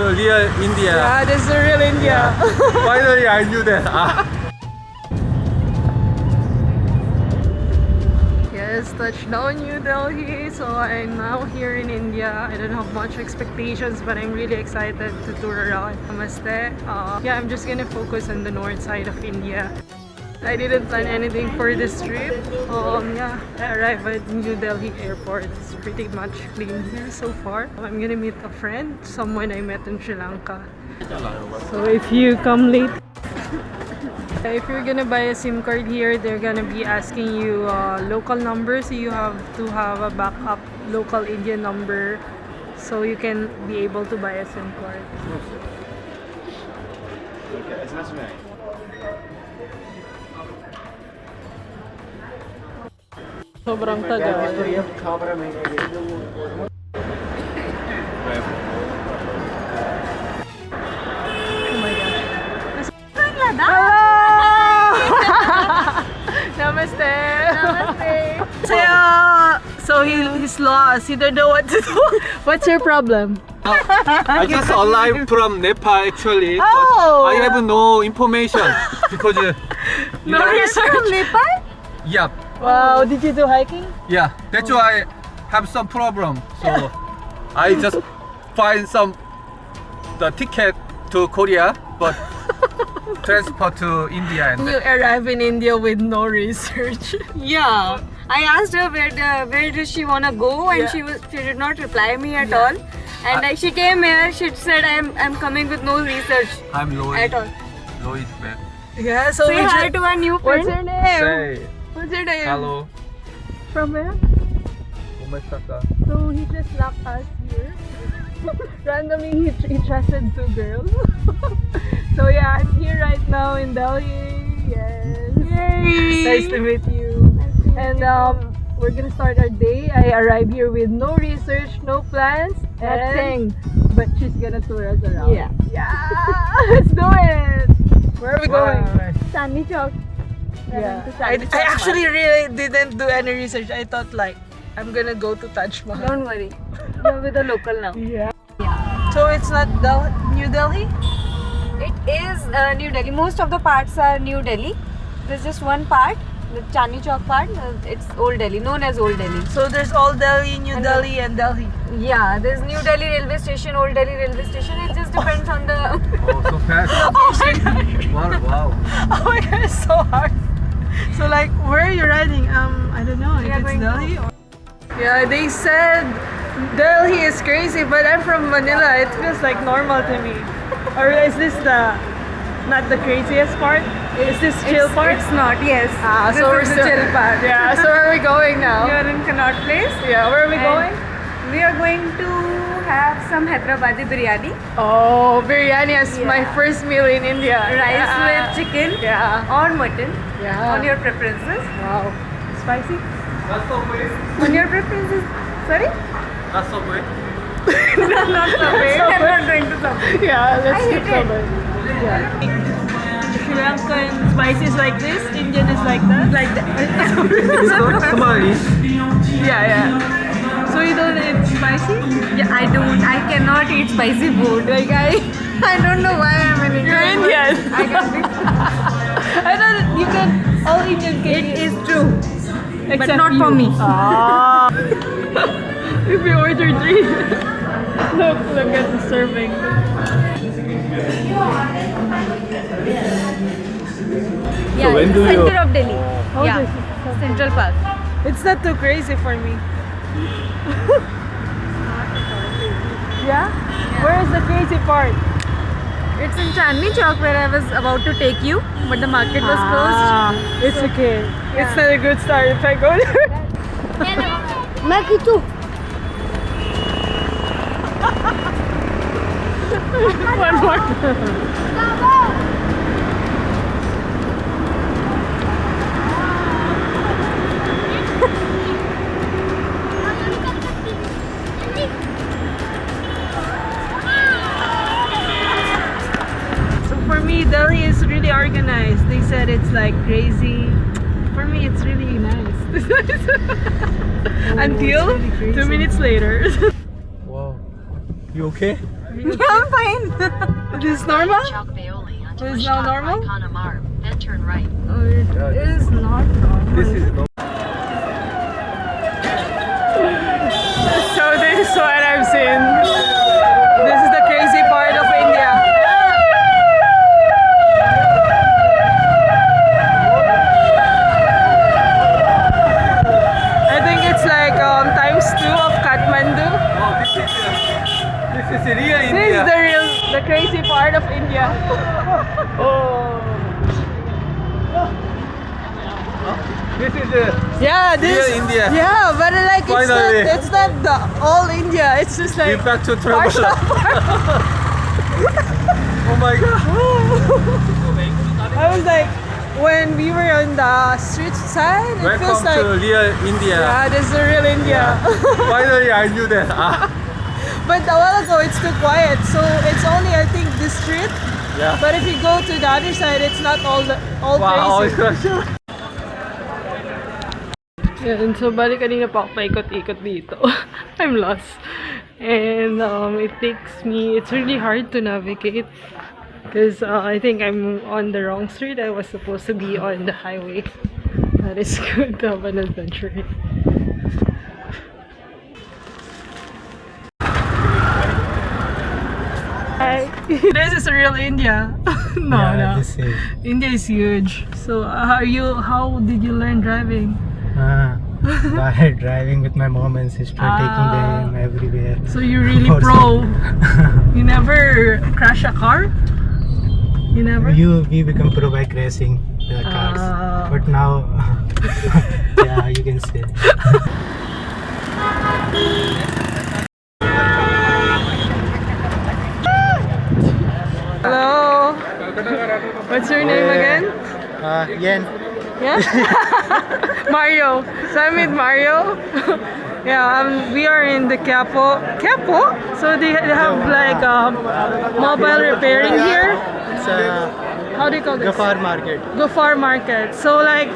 the real India. Yeah, this is the real India. Finally, I knew that. Yes, touchdown New Delhi. So I'm now here in India. I don't have much expectations, but I'm really excited to tour around. Namaste. Yeah, I'm just gonna focus on the north side of India. I didn't plan anything for this trip. Yeah, I arrived at New Delhi airport. It's pretty much clean here so far. I'm gonna meet a friend, someone I met in Sri Lanka. So if you come late, if you're gonna buy a SIM card here, they're gonna be asking you local numbers. So you have to have a backup local Indian number so you can be able to buy a SIM card. Sobrang tagal. Oh my gosh. Namaste. Namaste. So he's lost. He don't know what to do. What's your problem? I just arrived from Nepal actually. Oh. But I have no information because No research. From Nepal? Yeah, Wow. Did you do hiking? yeah. That's why I have some problem. So I just find the ticket to Korea, but transfer to India and You arrive in India with no research. Yeah, I asked her where does she wanna go, and Yeah. she did not reply me at all. And she came here. She said I'm coming with no research I'm Lois. at all. Lois back. Yeah. So Say we hi just, to our new what's friend. your name? Say What's your name? hello. From where? Umesaka. So he just locked us here. Randomly, he trusted two girls. So yeah, I'm here right now in Delhi. Yes. Yay! Nice to meet you. And we're gonna start our day. I arrived here with no research, no plans, Nothing. but she's gonna tour us around. Yeah. Yeah. Let's do it. Where are we going? Chandni Chowk. Yeah. to I Chandni Chowk actually really didn't do any research. I thought like I'm gonna go to Taj Mahal. Don't worry, you're with a local now. Yeah. So it's not New Delhi? It is New Delhi. Most of the parts are New Delhi. There's just one part, the Chandni Chowk part. It's Old Delhi, known as Old Delhi. So there's Old Delhi, New And Delhi, and Delhi. Yeah, there's New Delhi railway station, Old Delhi railway station. It just depends on the. Oh, so fast. Oh my god! Wow. Oh my god, it's so hard. So like, where are you riding? I don't know. We If are it's going Delhi. Yeah, they said Delhi is crazy, but I'm from Manila. It feels like normal to me. Or is this not the craziest part? Is this chill part? It's not. Yes. Ah, This so we're is the still chill part. Yeah. So where are we going now? We are in Connaught Place. Yeah. Where are we And going? We are going to have some Hyderabadi biryani, Oh, biryani is my Yeah. first meal in India. rice Yeah. with chicken Yeah. or mutton, Yeah. on your preferences. Wow. Spicy? That's so way. On your preferences. Sorry? That's so way. Not Subway. I'm not going to Subway. Yeah, let's I skip hate it. Subway. Yeah. Sri Lankan spicy is like this, Indian is like that. Like that. It's not tamari. Yeah. So you don't eat spicy? Yeah, I don't. I cannot eat spicy food. Like I don't know why I'm an Indian. You're Indian. I can be. I thought you can, all Indian can It eat. is true. Except not you. for me. Ah. If you order 3. Look at the serving. Yeah, when it's do the you- center of Delhi. Oh, Yeah, this is- Central Park. It's not too crazy for me. Yeah? Where is the crazy part? It's in Chandni Chowk where I was about to take you, but the market was closed. It's okay. It's not a good start if I go there. मैं खींचूं? One more. So for me, Delhi is really organized. They said it's like crazy. For me, it's really nice. Until it's really crazy. 2 minutes later. Wow. You okay? Yeah, I'm fine. This is normal? Chowk Baoli onto Is now normal? Kanamar, then turn right. Oh, it is not normal. This is no. So this is what I've seen. This is the crazy part of India. I think it's like times 2 of Kathmandu. This is real This India. is the crazy part of India. This is Yeah, this. Real India. Yeah, but like Finally. it's not the all India. It's just like Give back to travel. partial. Oh my god. I was like, when we were on the street side, it Welcome feels like, to real India. yeah, this is the real India. Finally, I knew that. But a while ago, it's too quiet, so it's only I think this street. Yeah. But if you go to the other side, it's not all Wow, it's crazy. crazy. Yan, so bali kanina pa ako paikot-ikot dito. I'm lost. And it takes me, it's really hard to navigate because I think I'm on the wrong street. I was supposed to be on the highway. That is good to have an adventure. Hi. This is real India. No. This is India is huge. So how did you learn driving? by driving with my mom and sister, taking them everywhere. So you're really For pro. You never crash a car? You never? We become pro by crashing the cars, but now, yeah, you can say. Hello. What's your name again? Yen. Yeah? Mario. So I'm with Mario. Yeah, we are in the Quiapo. So they have like mobile repairing here. It's How do you call this? Gafar Market. Gofar Market. So like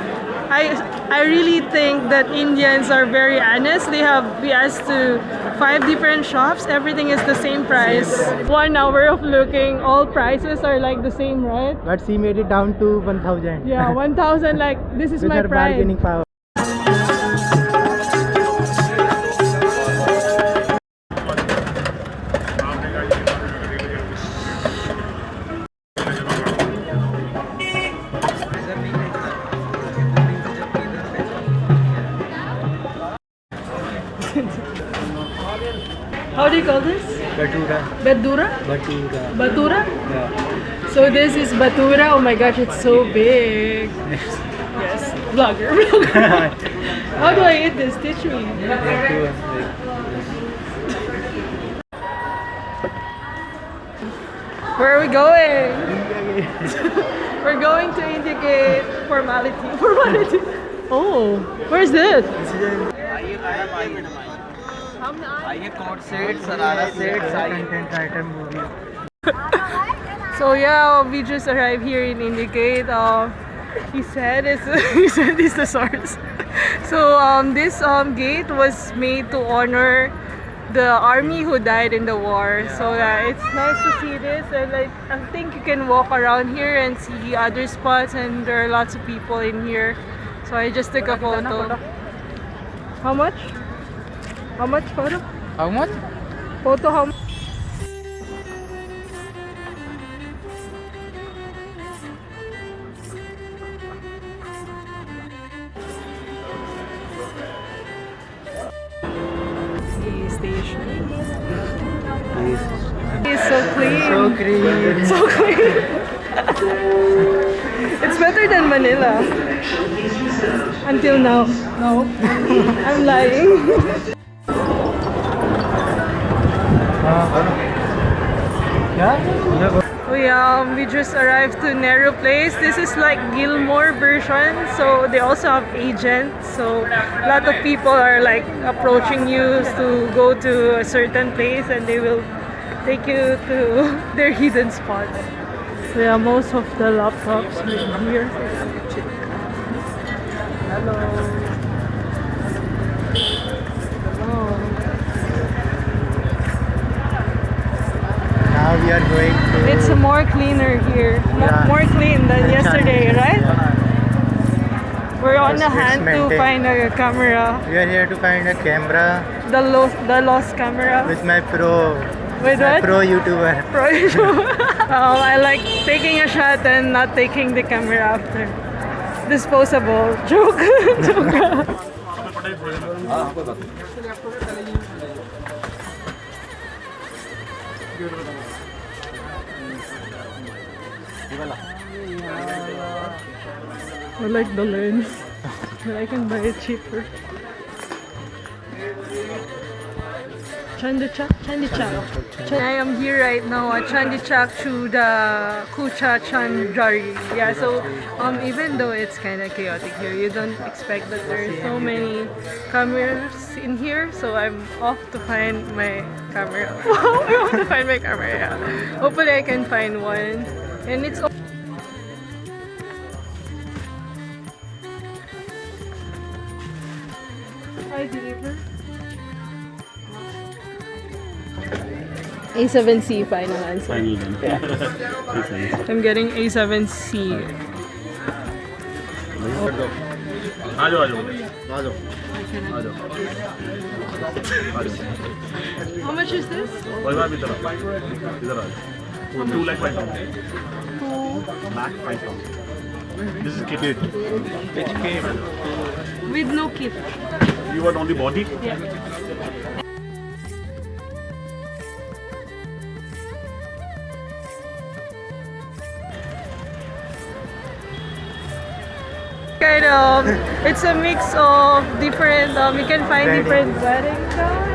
I really think that Indians are very honest. We asked to 5 different shops. Everything is the same price. 1 hour of looking, all prices are like the same, right? But she made it down to 1,000. Yeah, 1,000. Like this is With my her price. bargaining power. How do you call this? Batura. Bedura? Batura. Batura? Yeah. So this is Batura. Oh my gosh, it's so big. Yes, vlogger. How do I eat this? Teach me. Where are we going? We're going to indicate formality. Oh, where's this? Content writer movie. So yeah, we just arrived here in Indicate. He said it's the source. So this gate was made to honor the army who died in the war. So yeah, it's nice to see this, and like I think you can walk around here and see other spots, and there are lots of people in here. So I just took a photo. How much? How much photo? How much? Photo how much? Station. It's so clean. So green. So clean. It's better than Manila. Until now. No. I'm lying. We just arrived to Nehru Place. This is like Gilmore version, so they also have agents. So a lot of people are like approaching you to go to a certain place, and they will take you to their hidden spots. So yeah, most of the laptops are here. Hello. Hello. Now we are going to. It's more cleaner here. Yeah. More clean than yesterday, right? Yeah. We're on the It's hunt to maintained. find a camera. We are here to find a camera The lost camera. with my pro. With my what? pro YouTuber. I like taking a shot and not taking the camera after. Disposable. Joke. Joke. I like the lens, but I can buy it cheaper. Chandichak. I am here right now at Chandichak through the Kucha Chandjari. Yeah, so even though it's kind of chaotic here, you don't expect that there are so many cameras in here. So I'm off to find my camera. I'm off to find my camera. Yeah. Hopefully I can find one, and it's. I deliver. A7C final answer. I'm getting A7C. How much is this? 2 lakh 5,000. 2 Lakh 5,000. This is kitted. Which came? with no kit. You want only body? Yeah. Kind of, it's a mix of different, you can find different weddings here.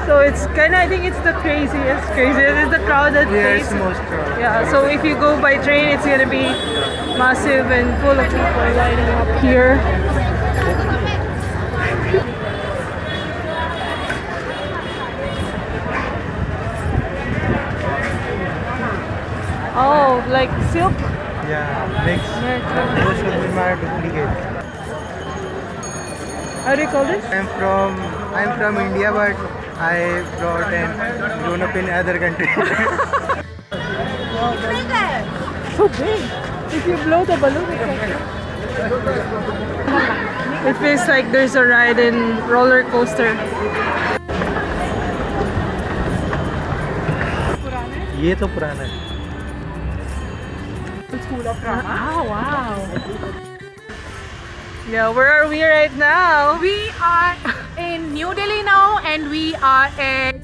So it's kind of, I think it's the craziest. It's the crowded place. Yes, most crowded. Yeah, so if you go by train, it's gonna be massive and full of people lining up here. Oh, like silk? Yeah, next. Those should be my duplicate. How do you call this? I'm from India, but I brought and grown up in other country. So big. If you blow the balloon, it feels like there's a ride in roller coaster. ये तो पुराना है. Oh, wow. Yeah, where are we right now? We are in New Delhi now, and we are at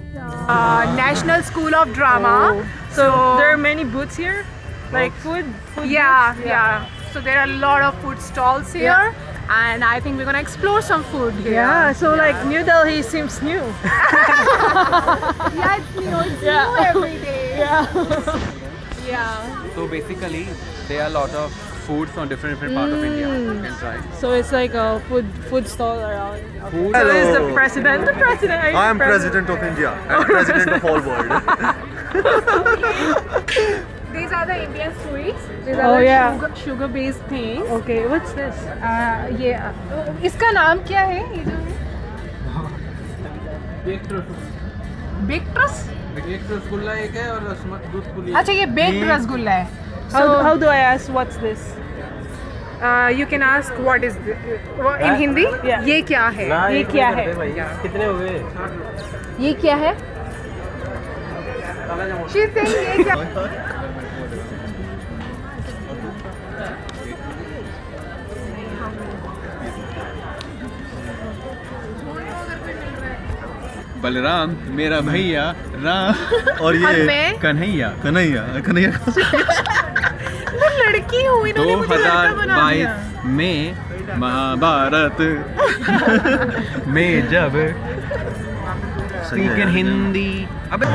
National School of Drama. So there are many booths here? Like food Yeah, booths? yeah. So there are a lot of food stalls here, and I think we're gonna explore some food here. Yeah, so like New Delhi seems new. Yeah, it's new. It's new every day. Yeah. Yeah. So basically, there are a lot of foods from different parts of India. You can try. So it's like a food stall around. Food. So is the president? The president. Are you I am the president of India and president of all world. These are the Indian sweets. These Oh, are the yeah. sugar-based things. Okay, what's this? ये इसका नाम क्या है? ये जो baked रस? एक रसगुल्ला एक है और दूध पुली. अच्छा ये बेक्ड रसगुल्ला है. How do I ask what's this? You can ask what is this? In Hindi? Yeah. ये क्या है? ये क्या है? कितने हुए? ये क्या है? She's saying ये क्या? बलराम मेरा भैया राम और और ये मैं कन्हैया कन्हैया मैं लड़की हूँ इन्होंने मुझे लड़का बना दिया. 2022 में महाभारत में जब सही है। हिंदी. अबे